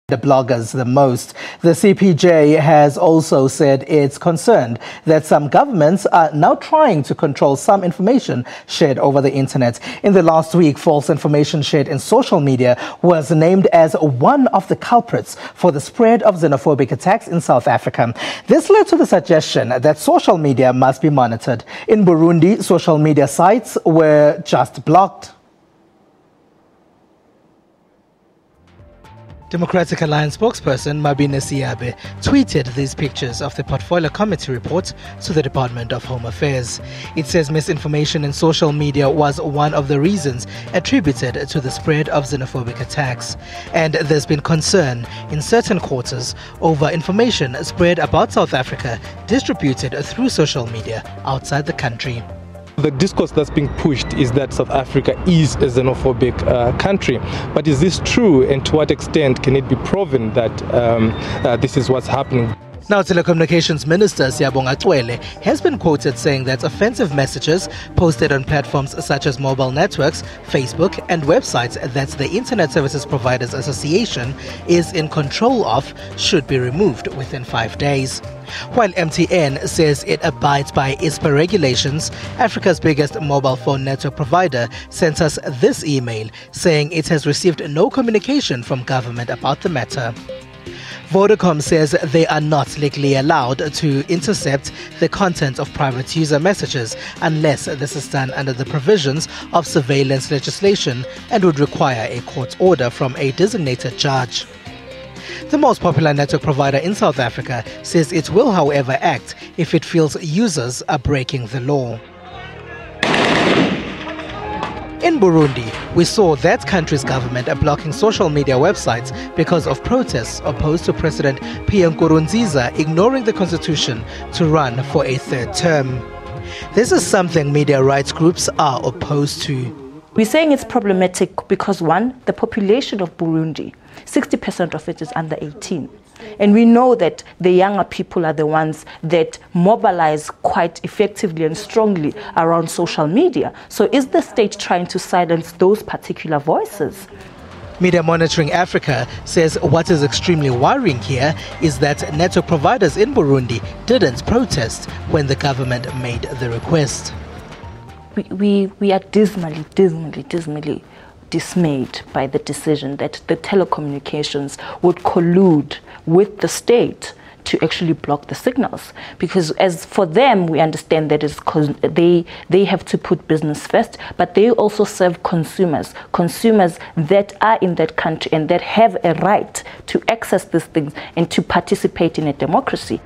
the bloggers the most. The CPJ has also said it's concerned that some governments are now trying to control some information shared over the internet. In the last week, false information shared in social media was named as one of the culprits for the spread of xenophobic attacks in South Africa. This led to the suggestion that social media must be monitored. In Burundi, social media sites were just blocked. Democratic Alliance spokesperson Mabine Siabe tweeted these pictures of the Portfolio Committee report to the Department of Home Affairs. It says misinformation in social media was one of the reasons attributed to the spread of xenophobic attacks. And there's been concern in certain quarters over information spread about South Africa distributed through social media outside the country. The discourse that's being pushed is that South Africa is a xenophobic country. But is this true, and to what extent can it be proven that this is what's happening? Now, Telecommunications Minister Siyabonga Cwele has been quoted saying that offensive messages posted on platforms such as mobile networks, Facebook and websites that the Internet Services Providers Association is in control of should be removed within 5 days. While MTN says it abides by ISPA regulations, Africa's biggest mobile phone network provider sent us this email saying it has received no communication from government about the matter. Vodacom says they are not legally allowed to intercept the content of private user messages unless this is done under the provisions of surveillance legislation and would require a court order from a designated judge. The most popular network provider in South Africa says it will, however, act if it feels users are breaking the law. In Burundi, we saw that country's government blocking social media websites because of protests opposed to President Pierre Nkurunziza ignoring the constitution to run for a third term. This is something media rights groups are opposed to. We're saying it's problematic because, one, the population of Burundi, 60% of it is under 18. And we know that the younger people are the ones that mobilize quite effectively and strongly around social media. So is the state trying to silence those particular voices? Media Monitoring Africa says what is extremely worrying here is that network providers in Burundi didn't protest when the government made the request. We are dismally dismayed by the decision that the telecommunications would collude with the state to actually block the signals, because as for them, we understand that it's they have to put business first, but they also serve consumers that are in that country and that have a right to access these things and to participate in a democracy.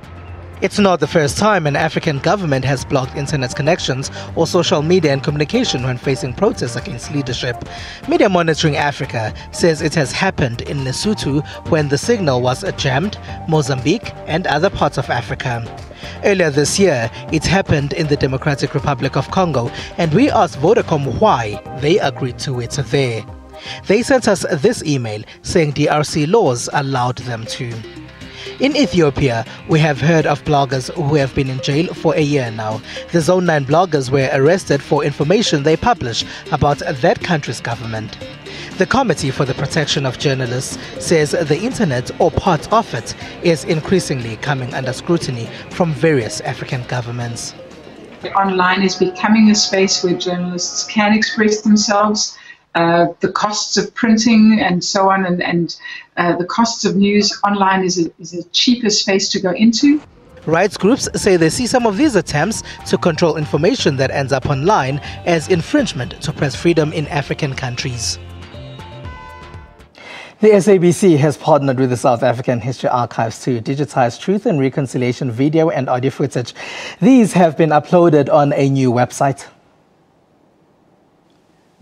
It's not the first time an African government has blocked internet connections or social media and communication when facing protests against leadership. Media Monitoring Africa says it has happened in Lesotho when the signal was jammed, Mozambique and other parts of Africa. Earlier this year, it happened in the Democratic Republic of Congo, and we asked Vodacom why they agreed to it there. They sent us this email saying DRC laws allowed them to. In Ethiopia, we have heard of bloggers who have been in jail for a year now. The Zone 9 bloggers were arrested for information they publish about that country's government. The Committee for the Protection of Journalists says the internet, or part of it, is increasingly coming under scrutiny from various African governments. Online is becoming a space where journalists can express themselves. The costs of printing and so on, and the costs of news online is a cheaper space to go into. Rights groups say they see some of these attempts to control information that ends up online as infringement to press freedom in African countries. The SABC has partnered with the South African History Archives to digitize Truth and Reconciliation video and audio footage. These have been uploaded on a new website.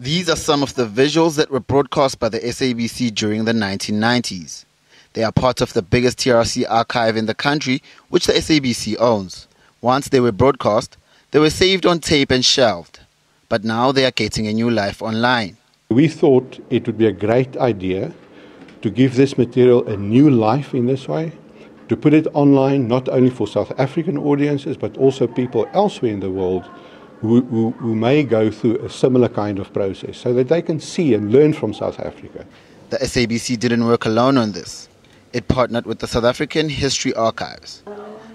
These are some of the visuals that were broadcast by the SABC during the 1990s. They are part of the biggest TRC archive in the country, which the SABC owns. Once they were broadcast, they were saved on tape and shelved. But now they are getting a new life online. We thought it would be a great idea to give this material a new life in this way, to put it online not only for South African audiences, but also people elsewhere in the world who may go through a similar kind of process so that they can see and learn from South Africa. The SABC didn't work alone on this. It partnered with the South African History Archives.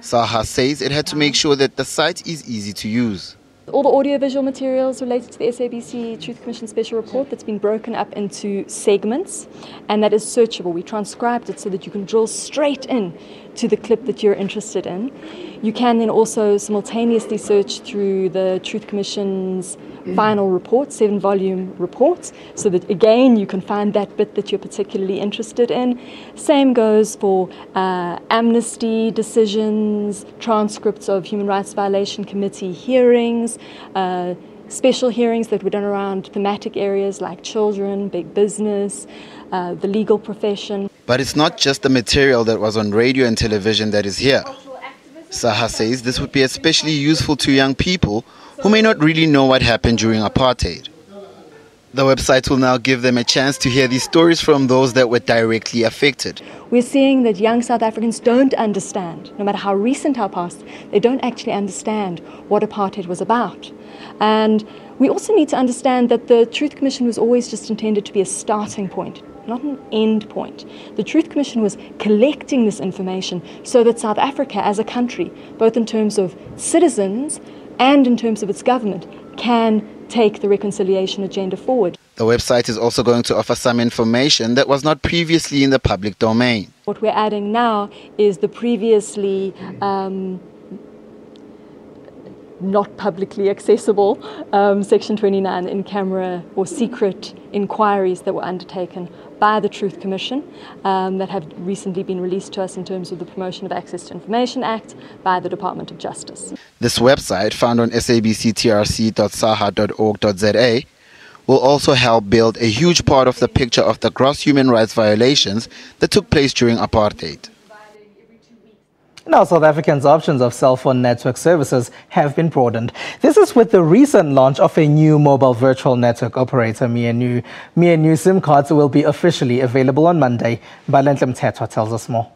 SAHA says it had to make sure that the site is easy to use. All the audiovisual materials related to the SABC Truth Commission Special Report that's been broken up into segments, and that is searchable. We transcribed it so that you can drill straight in to the clip that you're interested in. You can then also simultaneously search through the Truth Commission's final report, 7-volume report, so that again you can find that bit that you're particularly interested in. Same goes for amnesty decisions, transcripts of Human Rights Violation Committee hearings, special hearings that were done around thematic areas like children, big business, the legal profession. But it's not just the material that was on radio and television that is here. SAHA says this would be especially useful to young people who may not really know what happened during apartheid. The website will now give them a chance to hear these stories from those that were directly affected. We're seeing that young South Africans don't understand, no matter how recent our past, they don't actually understand what apartheid was about. And we also need to understand that the Truth Commission was always just intended to be a starting point, not an end point. The Truth Commission was collecting this information so that South Africa as a country, both in terms of citizens and in terms of its government, can take the reconciliation agenda forward. The website is also going to offer some information that was not previously in the public domain. What we're adding now is the previously not publicly accessible Section 29 in-camera or secret inquiries that were undertaken by the Truth Commission that have recently been released to us in terms of the Promotion of Access to Information Act by the Department of Justice. This website, found on sabctrc.saha.org.za, will also help build a huge part of the picture of the gross human rights violations that took place during apartheid. Now, South Africans' options of cell phone network services have been broadened. This is with the recent launch of a new mobile virtual network operator, New SIM cards will be officially available on Monday. Balentle Mthethwa tells us more.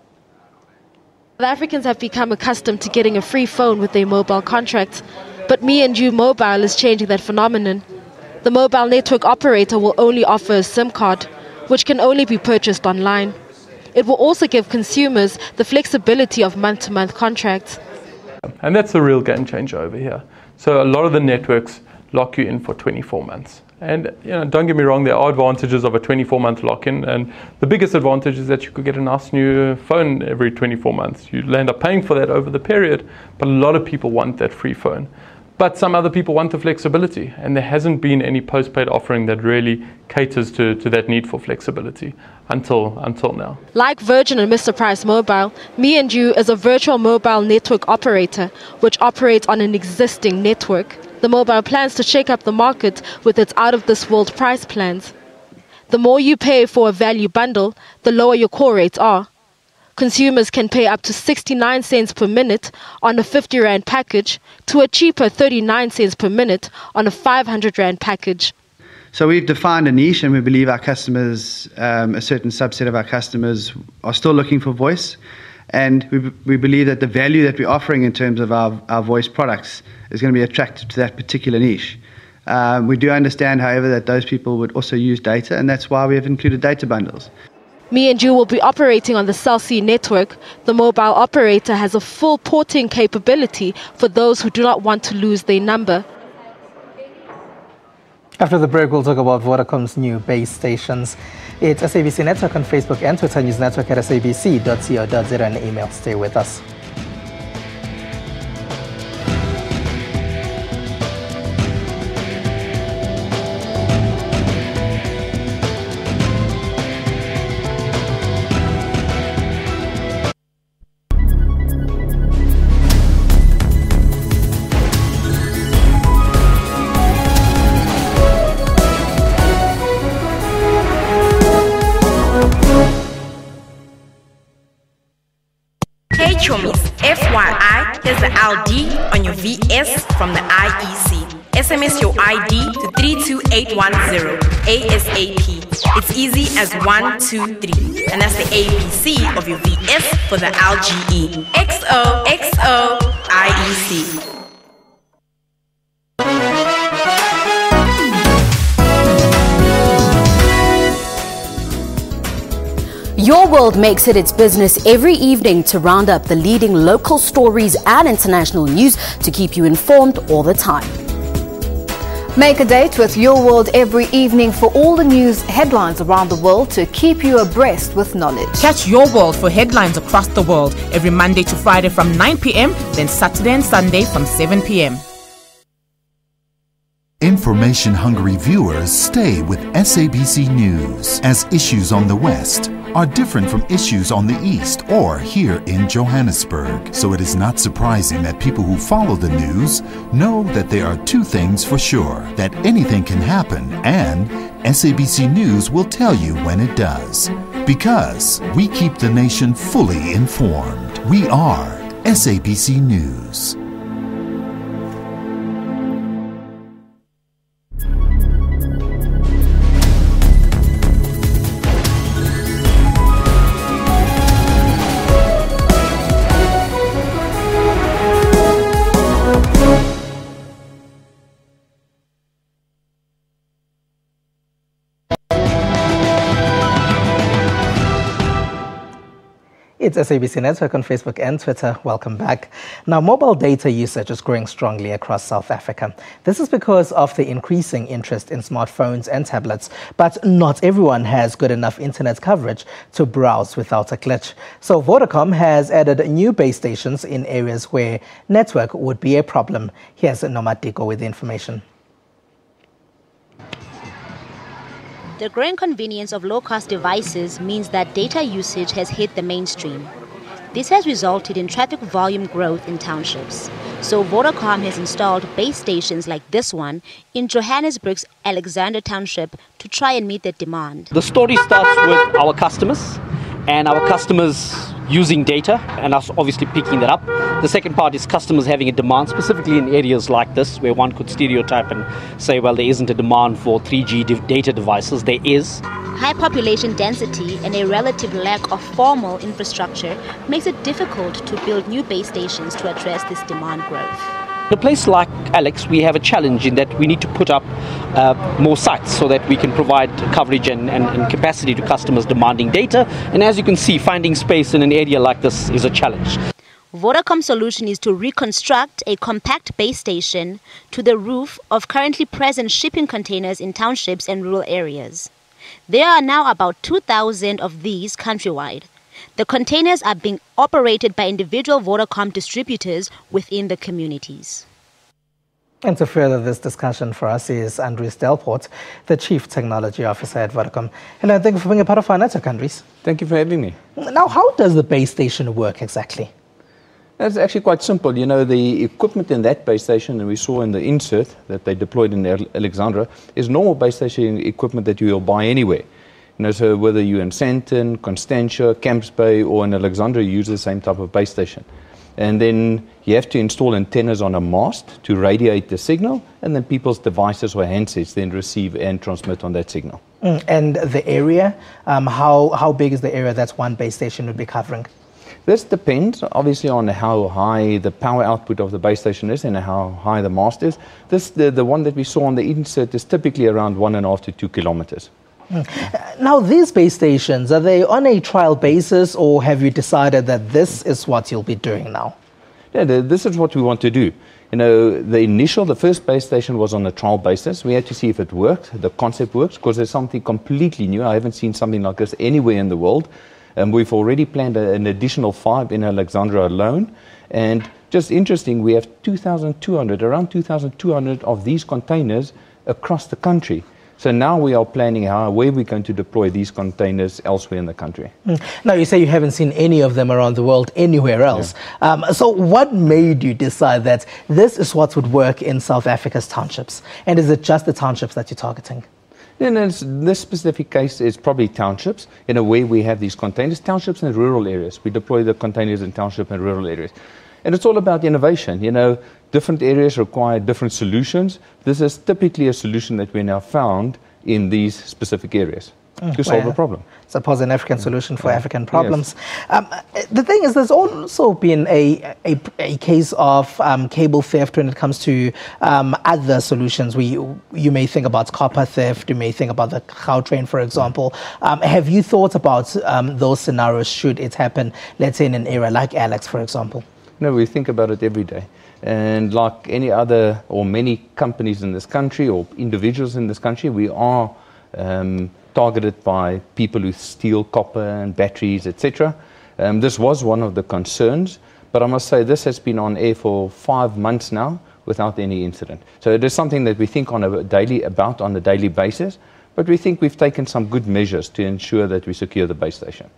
South Africans have become accustomed to getting a free phone with their mobile contracts, but Me&You Mobile is changing that phenomenon. The mobile network operator will only offer a SIM card, which can only be purchased online. It will also give consumers the flexibility of month-to-month contracts. And that's a real game changer over here. So a lot of the networks lock you in for 24 months. And don't get me wrong, there are advantages of a 24-month lock-in. And the biggest advantage is that you could get a nice new phone every 24 months. You'll end up paying for that over the period, but a lot of people want that free phone. But some other people want the flexibility, and there hasn't been any postpaid offering that really caters to that need for flexibility until now. Like Virgin and Mr. Price Mobile, Me&You is a virtual mobile network operator which operates on an existing network. The mobile plans to shake up the market with its out-of-this-world price plans. The more you pay for a value bundle, the lower your call rates are. Consumers can pay up to 69 cents per minute on a 50 Rand package to a cheaper 39 cents per minute on a 500 Rand package. So we've defined a niche, and we believe our customers, a certain subset of our customers, are still looking for voice. And we believe that the value that we're offering in terms of our voice products is going to be attractive to that particular niche. We do understand, however, that those people would also use data, and that's why we have included data bundles. Me&You will be operating on the Cell C network. The mobile operator has a full porting capability for those who do not want to lose their number. After the break, we'll talk about Vodacom's new base stations. It's SABC Network on Facebook and Twitter, News Network at sabc.co.za, and email. Stay with us. FYI, here's the ID on your VS from the IEC. SMS your ID to 32810 ASAP. It's easy as 1, 2, 3. And that's the ABC of your VS for the LGE. XOXO IEC. Your World makes it its business every evening to round up the leading local stories and international news to keep you informed all the time. Make a date with Your World every evening for all the news headlines around the world to keep you abreast with knowledge. Catch Your World for headlines across the world every Monday to Friday from 9 p.m, then Saturday and Sunday from 7 p.m. Information-hungry viewers stay with SABC News, as issues on the West are different from issues on the East or here in Johannesburg. So it is not surprising that people who follow the news know that there are two things for sure: that anything can happen, and SABC News will tell you when it does. Because we keep the nation fully informed. We are SABC News. It's SABC Network on Facebook and Twitter. Welcome back. Now, mobile data usage is growing strongly across South Africa. This is because of the increasing interest in smartphones and tablets, but not everyone has good enough internet coverage to browse without a glitch. So Vodacom has added new base stations in areas where network would be a problem. Here's Nomadiko with the information. The growing convenience of low-cost devices means that data usage has hit the mainstream. This has resulted in traffic volume growth in townships. So Vodacom has installed base stations like this one in Johannesburg's Alexander Township to try and meet that demand. The story starts with our customers and our customers using data and us obviously picking that up. The second part is customers having a demand, specifically in areas like this where one could stereotype and say, well, there isn't a demand for 3G data devices. There is. High population density and a relative lack of formal infrastructure makes it difficult to build new base stations to address this demand growth. In a place like Alex, we have a challenge in that we need to put up more sites so that we can provide coverage and capacity to customers demanding data. And as you can see, finding space in an area like this is a challenge. Vodacom's solution is to reconstruct a compact base station to the roof of currently present shipping containers in townships and rural areas. There are now about 2,000 of these countrywide. The containers are being operated by individual Vodacom distributors within the communities. And to further this discussion for us is Andries Delport, the Chief Technology Officer at Vodacom. Hello, thank you for being a part of our network, Andries. Thank you for having me. Now, how does the base station work exactly? It's actually quite simple. You know, the equipment in that base station that we saw in the insert that they deployed in Alexandra is normal base station equipment that you will buy anywhere. You know, so whether you're in Sandton, Constantia, Camps Bay, or in Alexandra, you use the same type of base station. And then you have to install antennas on a mast to radiate the signal, and then people's devices or handsets then receive and transmit on that signal. And the area, how big is the area that one base station would be covering? This depends, obviously, on how high the power output of the base station is and how high the mast is. The one that we saw on the insert is typically around 1.5 to 2 kilometers. Now, these base stations, are they on a trial basis, or have you decided that this is what you'll be doing now? Yeah, this is what we want to do. You know, the first base station was on a trial basis. We had to see if it worked, the concept works, because there's something completely new. I haven't seen something like this anywhere in the world. We've already planned an additional 5 in Alexandra alone. And just interesting, we have around 2,200 of these containers across the country. So now we are planning where we're going to deploy these containers elsewhere in the country. Now, you say you haven't seen any of them around the world anywhere else. Yeah. So what made you decide that this is what would work in South Africa's townships? And is it just the townships that you're targeting? In this specific case, it's probably townships, in a way we have these containers, townships and rural areas. We deploy the containers in township and rural areas. And it's all about innovation. You know, different areas require different solutions. This is typically a solution that we now found in these specific areas. to solve a problem. Suppose an African solution for African problems. Yes. The thing is, there's also been a case of cable theft when it comes to other solutions. You may think about copper theft, you may think about the Gautrain, for example. Have you thought about those scenarios should it happen, let's say in an area like Alex, for example? No, we think about it every day. And like any other or many companies in this country or individuals in this country, we are targeted by people who steal copper and batteries, etc. This was one of the concerns, but I must say this has been on air for 5 months now without any incident. So it is something that we think on a daily basis, but we think we've taken some good measures to ensure that we secure the base station.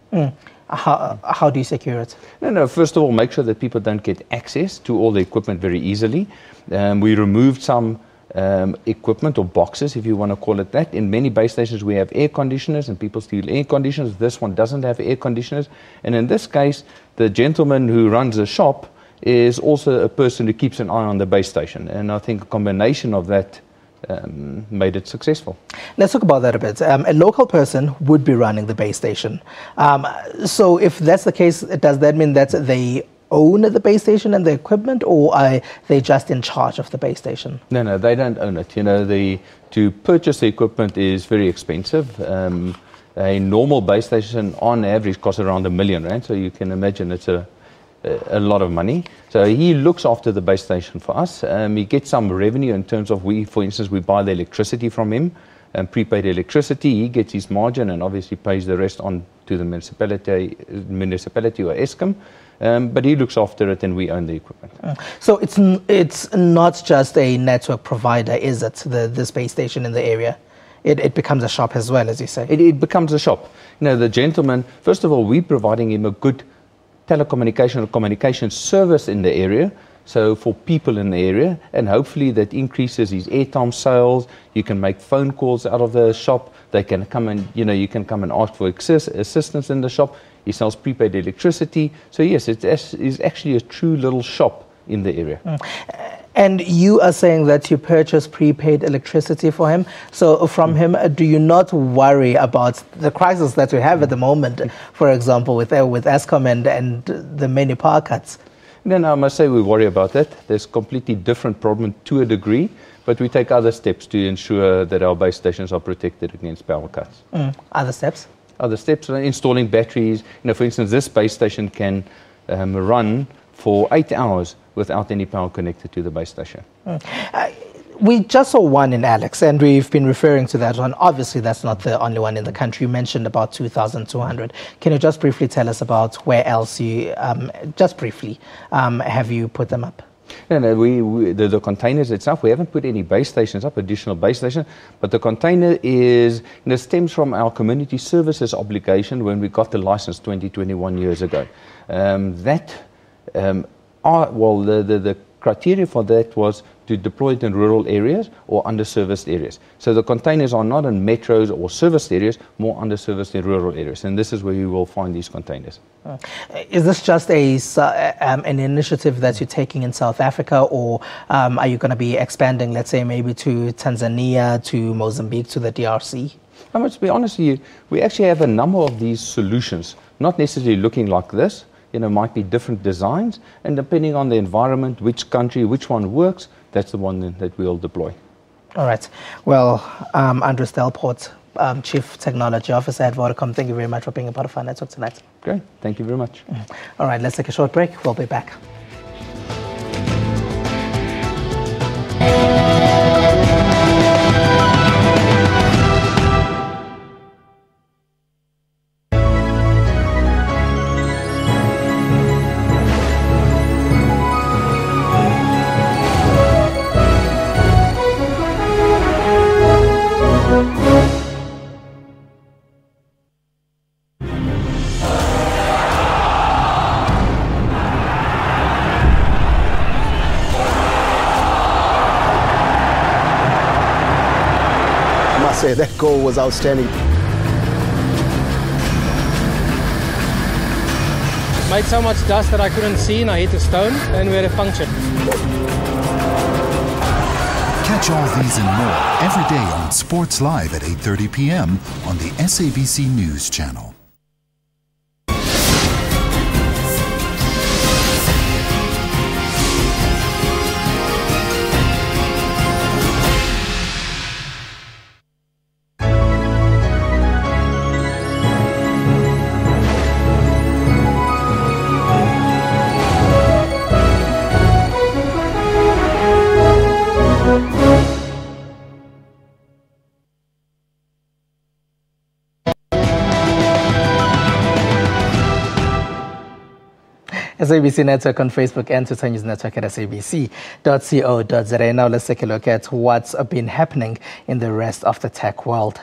How do you secure it? No, first of all, make sure that people don't get access to all the equipment very easily. We removed some equipment or boxes, if you want to call it that. In many base stations we have air conditioners and people steal air conditioners. This one doesn't have air conditioners, and in this case the gentleman who runs the shop is also a person who keeps an eye on the base station, and I think a combination of that made it successful. Let's talk about that a bit. A local person would be running the base station. So if that's the case, does that mean that they own the base station and the equipment, or are they just in charge of the base station? No, they don't own it. You know, to purchase the equipment is very expensive. A normal base station on average costs around R1 million, so you can imagine it's a lot of money. So he looks after the base station for us. He gets some revenue in terms of for instance, we buy the electricity from him, prepaid electricity. He gets his margin and obviously pays the rest on to the municipality or Eskom. But he looks after it and we own the equipment. So it's not just a network provider, is it, this base station in the area? It becomes a shop as well, as you say. It becomes a shop. You know, the gentleman, first of all, we're providing him a good telecommunication or communication service in the area, so for people in the area, and hopefully that increases his airtime sales. You can make phone calls out of the shop. They can come and, you can come and ask for assistance in the shop. He sells prepaid electricity. So yes, it's actually a true little shop in the area. And you are saying that you purchase prepaid electricity for him. So from him, do you not worry about the crisis that we have at the moment, for example, with Eskom and the many power cuts? No, I must say we worry about that. There's a completely different problem to a degree, but we take other steps to ensure that our base stations are protected against power cuts. Other steps? Other steps are installing batteries. For instance, this base station can run for 8 hours without any power connected to the base station. We just saw one in Alex, and we've been referring to that one. Obviously, that's not the only one in the country. You mentioned about 2,200. Can you just briefly tell us about where else you, just briefly, have you put them up? No, the containers itself, we haven't put any base stations up, additional base stations, but the container stems from our community services obligation when we got the license 21 years ago. The criteria for that was to deploy it in rural areas or underserviced areas. So the containers are not in metros or serviced areas, more underserviced in rural areas, and this is where you will find these containers. Is this just an initiative that you're taking in South Africa, or are you going to be expanding, let's say, maybe to Tanzania, to Mozambique, to the DRC? I must be honest with you, we actually have a number of these solutions, not necessarily looking like this. Might be different designs, and depending on the environment, which country, which one works, that's the one that we'll deploy. All right. Well, Andries Delport, Chief Technology Officer at Vodacom, thank you very much for being a part of our network tonight. Great. Thank you very much. All right, let's take a short break. We'll be back. That goal was outstanding. Made so much dust that I couldn't see, and I hit a stone and we had a puncture. Catch all these and more every day on Sports Live at 8:30 p.m. on the SABC News Channel. SABC Network on Facebook and Twitter News Network at sabc.co.za. Now let's take a look at what's been happening in the rest of the tech world.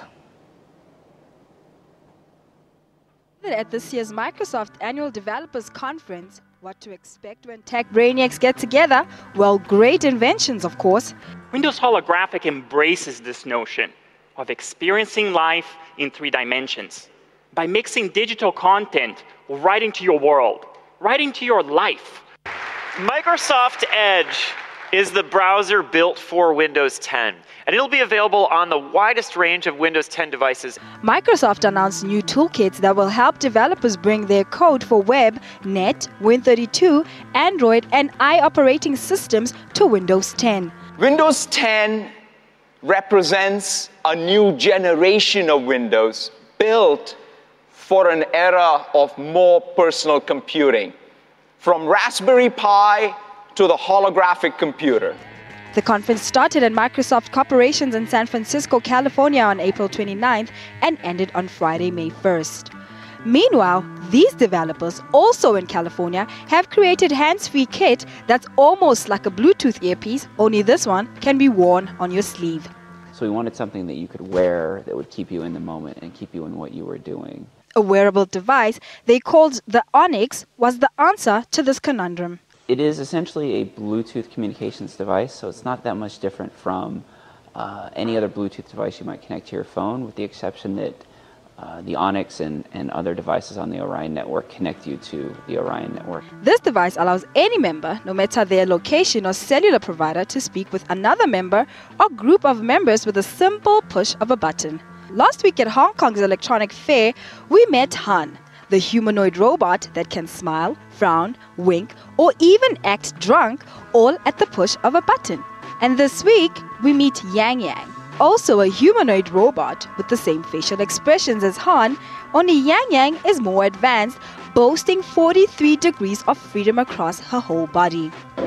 At this year's Microsoft Annual Developers Conference, what to expect when tech brainiacs get together? Well, great inventions, of course. Windows Holographic embraces this notion of experiencing life in 3 dimensions by mixing digital content right into your world, right into your life. Microsoft Edge is the browser built for Windows 10, and it'll be available on the widest range of Windows 10 devices. Microsoft announced new toolkits that will help developers bring their code for web, net, Win32, Android, and i operating systems to Windows 10. Windows 10 represents a new generation of Windows built for an era of more personal computing, from Raspberry Pi to the holographic computer. The conference started at Microsoft Corporations in San Francisco, California on April 29th and ended on Friday, May 1st. Meanwhile, these developers, also in California, have created hands-free kit that's almost like a Bluetooth earpiece, only this one can be worn on your sleeve. So we wanted something that you could wear that would keep you in the moment and keep you in what you were doing. A wearable device they called the Onyx was the answer to this conundrum. It is essentially a Bluetooth communications device, so it's not that much different from any other Bluetooth device you might connect to your phone, with the exception that the Onyx and other devices on the Orion network connect you to the Orion network. This device allows any member, no matter their location or cellular provider, to speak with another member or group of members with a simple push of a button. Last week at Hong Kong's Electronic Fair, we met Han, the humanoid robot that can smile, frown, wink, or even act drunk, all at the push of a button. And this week, we meet Yang Yang, also a humanoid robot with the same facial expressions as Han, only Yang Yang is more advanced, boasting 43 degrees of freedom across her whole body. At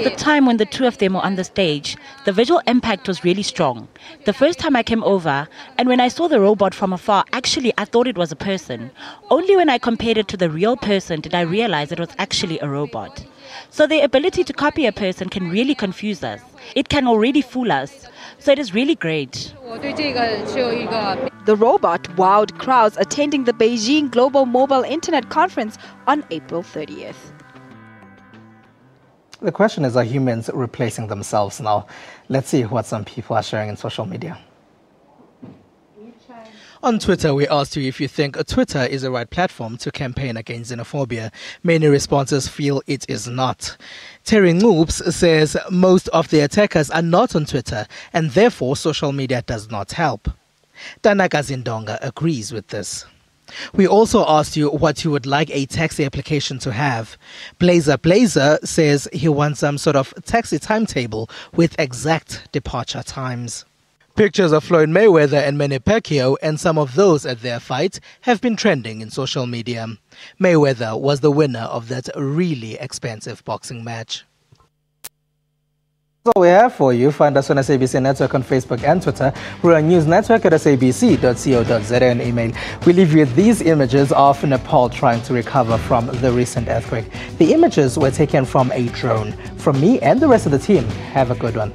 the time when the two of them were on the stage, the visual impact was really strong. The first time I came over, and when I saw the robot from afar, actually I thought it was a person. Only when I compared it to the real person did I realize it was actually a robot. So the ability to copy a person can really confuse us. It can already fool us. So it is really great. The robot wowed crowds attending the Beijing Global Mobile Internet Conference on April 30th. The question is, are humans replacing themselves now? Let's see what some people are sharing in social media. On Twitter, we asked you if you think Twitter is the right platform to campaign against xenophobia. Many responses feel it is not. Terry Ngoops says most of the attackers are not on Twitter, and therefore social media does not help. Tanaka Zindonga agrees with this. We also asked you what you would like a taxi application to have. Blazer says he wants some sort of taxi timetable with exact departure times. Pictures of Floyd Mayweather and Manny Pacquiao and some of those at their fight have been trending in social media. Mayweather was the winner of that really expensive boxing match. That's all we have for you. Find us on SABC Network on Facebook and Twitter. We're on News Network at sabc.co.za and email. We leave you with these images of Nepal trying to recover from the recent earthquake. The images were taken from a drone. From me and the rest of the team, have a good one.